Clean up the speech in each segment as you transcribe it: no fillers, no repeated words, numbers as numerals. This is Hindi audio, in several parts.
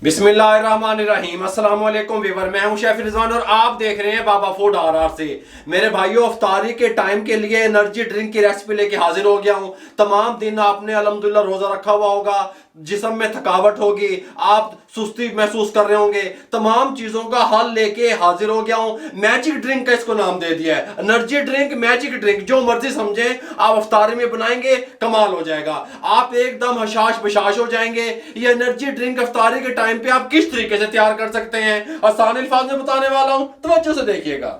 बिस्मिल्लाहिर्रहमानिर्रहीम अस्सलाम वालेकुम वीवर, मैं हूं शेफ रिजवान और आप देख रहे हैं बाबा फूड आर से। मेरे भाइयों, अफ्तारी के टाइम के लिए एनर्जी ड्रिंक की रेसिपी लेके हाजिर हो गया हूं। तमाम दिन आपने अल्हम्दुलिल्लाह रोजा रखा हुआ होगा, जिस्म में थकावट होगी, आप सुस्ती महसूस कर रहे होंगे, तमाम चीजों का हल लेके हाजिर हो गया हूं। मैजिक ड्रिंक का इसको नाम दे दिया है, एनर्जी ड्रिंक, मैजिक ड्रिंक, जो मर्जी समझे आप अफ्तारी में बनाएंगे कमाल हो जाएगा, आप एकदम हशाश बशाश हो जाएंगे। ये एनर्जी ड्रिंक अफ्तारी के टाइम पे आप किस तरीके से तैयार कर सकते हैं, आसान अल्फाज में बताने वाला हूं, तवज्जो से देखिएगा।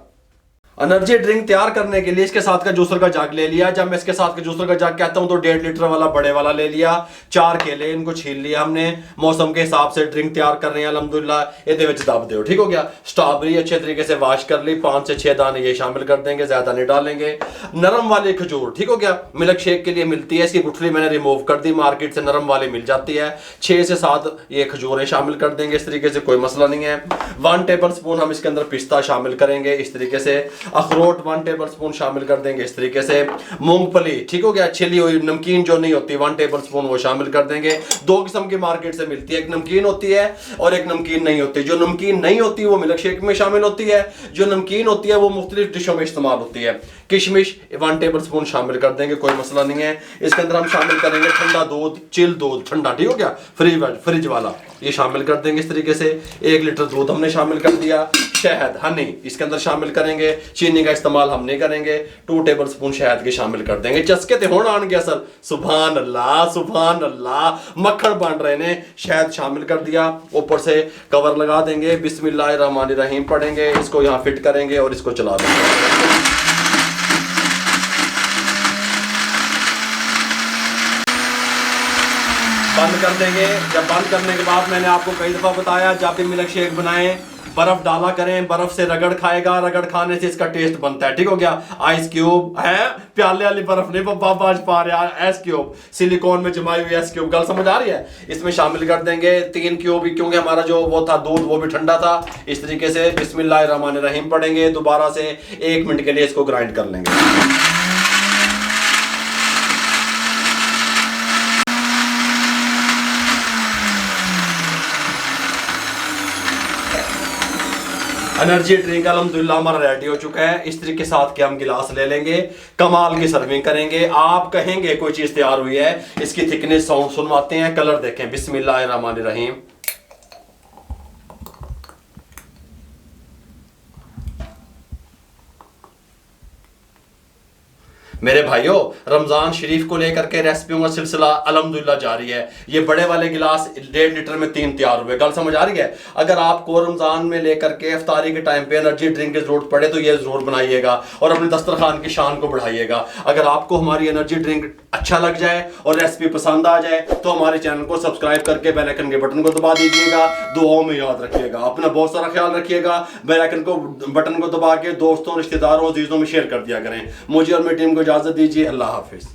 एनर्जी ड्रिंक तैयार करने के लिए इसके साथ का जूसर का जग ले लिया। जब मैं इसके साथ का जूसर का जग कहता हूं तो 1.5 लीटर वाला बड़े वाला ले लिया। 4 केले इनको छील लिया हमने। मौसम के हिसाब से ड्रिंक तैयार कर रहे हैं अल्हम्दुलिल्लाह। ये विच दब दो, ठीक हो गया। स्ट्रॉबेरी अच्छे तरीके से वॉश कर ली, 5 से 6 दाने ये शामिल कर देंगे, ज्यादा नहीं डालेंगे। नरम वाली खजूर, ठीक हो गया, मिल्क शेक के लिए मिलती है, इसकी गुठली मैंने रिमूव कर दी, मार्केट से नरम वाली मिल जाती है। 6 से 7 ये खजूरें शामिल कर देंगे, इस तरीके से कोई मसला नहीं है। 1 टेबल स्पून हम इसके अंदर पिस्ता शामिल करेंगे, इस तरीके से। अखरोट 1 टेबल स्पून शामिल कर देंगे, इस तरीके से। मूंगफली, ठीक हो गया, छिली हुई नमकीन जो नहीं होती 1 टेबल स्पून वो शामिल कर देंगे। 2 किस्म की मार्केट से मिलती है, एक नमकीन होती है और एक नमकीन नहीं होती। जो नमकीन नहीं होती वो मिल्क शेक में शामिल होती है, जो नमकीन होती है वो मुख्तलिफ डिशों में इस्तेमाल होती है। किशमिश 1 टेबल स्पून शामिल कर देंगे, कोई मसला नहीं है। इसके अंदर हम शामिल करेंगे ठंडा दूध, चिल दूध, ठंडा, ठीक हो गया, फ्रिज वाला, ये शामिल कर देंगे इस तरीके से। 1 लीटर दूध हमने शामिल कर दिया। शहद, हनी इसके अंदर शामिल करेंगे, चीनी का इस्तेमाल हम नहीं करेंगे। 2 टेबल स्पून शहद के शामिल कर देंगे। चस्के ते होना आन गया सर, सुभान अल्लाह सुभान अल्लाह, मक्खन बन रहे ने। शहद शामिल कर दिया, ऊपर से कवर लगा देंगे, बिस्मिल्लाहिर्रहमानिर्रहीम पढ़ेंगे, इसको यहाँ फिट करेंगे और इसको चला देंगे। बंद कर देंगे। जब बंद करने के बाद मैंने आपको कई दफा बताया, जब भी मिल्क शेक बनाएं बर्फ डाला करें, बर्फ से रगड़ खाएगा, रगड़ खाने से इसका टेस्ट बनता है, ठीक हो गया। आइस क्यूब है, प्याले वाली बर्फ नहीं बाबा आज पा रहे, आइस क्यूब, सिलिकॉन में जमाई हुई आइस क्यूब, गल समझ आ रही है, इसमें शामिल कर देंगे। 3 क्यूब, क्योंकि हमारा जो वो था दूध वो भी ठंडा था, इस तरीके से। बिस्मिल्लाहिर्रहमानिर्रहीम पढ़ेंगे, दोबारा से 1 मिनट के लिए इसको ग्राइंड कर लेंगे। एनर्जी ड्रिंक अल्हम्दुलिल्लाह हमारा रेडी हो चुका है। इस तरीके के साथ के हम गिलास ले लेंगे, कमाल की सर्विंग करेंगे। आप कहेंगे कोई चीज तैयार हुई है। इसकी थिकनेस साउंड सुनवाते हैं, कलर देखें, बिस्मिल्लाहिर्रहमानिर्रहीम। मेरे भाइयों, रमजान शरीफ को लेकर के रेसिपियों का सिलसिला अल्हम्दुलिल्लाह जारी है। ये बड़े वाले गिलास 1.5 लीटर में 3 तैयार हुए, गल समझ आ रही है। अगर आपको रमजान में लेकर के इफ्तारी के टाइम पे एनर्जी ड्रिंक की जरूरत पड़े तो ये जरूर बनाइएगा और अपने दस्तरखान की शान को बढ़ाइएगा। अगर आपको हमारी एनर्जी ड्रिंक अच्छा लग जाए और रेसिपी पसंद आ जाए तो हमारे चैनल को सब्सक्राइब करके बेल आइकन के बटन को दबा दीजिएगा। दुआओं में याद रखिएगा, अपना बहुत सारा ख्याल रखिएगा। बेल आइकन को बटन को दबा के दोस्तों, रिश्तेदारों, अजीजों में शेयर कर दिया करें। मुझे और मेरी टीम को इजाजत दीजिए। अल्लाह हाफिज।